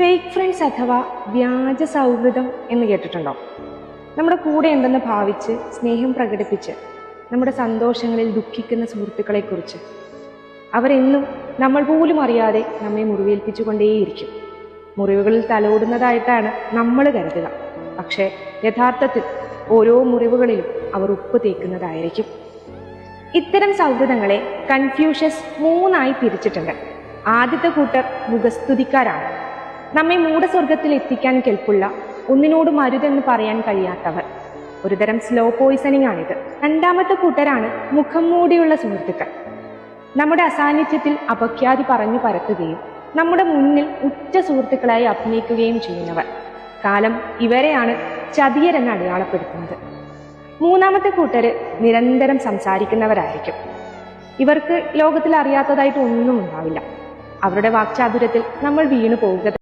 Fake friends അഥവാ വ്യാജ സൗഹൃദം എന്ന് കേട്ടിട്ടുണ്ടോ? നമ്മുടെ കൂടെ ഉണ്ടെന്ന് ഭാവിച്ച് സ്നേഹം പ്രകടിപ്പിച്ച് നമ്മുടെ സന്തോഷങ്ങളിൽ ദുഃഖിക്കുന്ന സുഹൃത്തുക്കളെക്കുറിച്ച്. അവരെന്നും നമ്മൾ പോലും അറിയാതെ നമ്മെ മുറിവേൽപ്പിച്ചുകൊണ്ടേയിരിക്കും. മുറിവുകളിൽ തലോടുന്നതായിട്ടാണ് നമ്മൾ കരുതുക. പക്ഷേ യഥാർത്ഥത്തിൽ ഓരോ മുറിവുകളിലും അവർ ഉപ്പ് തേക്കുന്നതായിരിക്കും. ഇത്തരം സൗഹൃദങ്ങളെ കൺഫ്യൂഷ്യസ് 3 തിരിച്ചിട്ടുണ്ട്. ആദ്യത്തെ കൂട്ടർ മുഖസ്തുതിക്കാരാണ്. നമ്മെ മൂഢസ്വർഗത്തിൽ എത്തിക്കാൻ കെൽപ്പുള്ള, ഒന്നിനോട് മരുതെന്ന് പറയാൻ കഴിയാത്തവർ. ഒരുതരം സ്ലോ പോയിസണിംഗ് ആണിത്. രണ്ടാമത്തെ കൂട്ടരാണ് മുഖം മൂടിയുള്ള സുഹൃത്തുക്കൾ. നമ്മുടെ അസാന്നിധ്യത്തിൽ അപഖ്യാതി പറഞ്ഞു പരത്തുകയും നമ്മുടെ മുന്നിൽ ഉറ്റ സുഹൃത്തുക്കളായി അഭിനയിക്കുകയും ചെയ്യുന്നവർ. കാലം ഇവരെയാണ് ചതിയരെന്ന് അടയാളപ്പെടുത്തുന്നത്. മൂന്നാമത്തെ കൂട്ടര് നിരന്തരം സംസാരിക്കുന്നവരായിരിക്കും. ഇവർക്ക് ലോകത്തിൽ അറിയാത്തതായിട്ട് ഒന്നും ഉണ്ടാവില്ല. അവരുടെ വാക്ചാതുര്യത്തിൽ നമ്മൾ വീണു പോവുക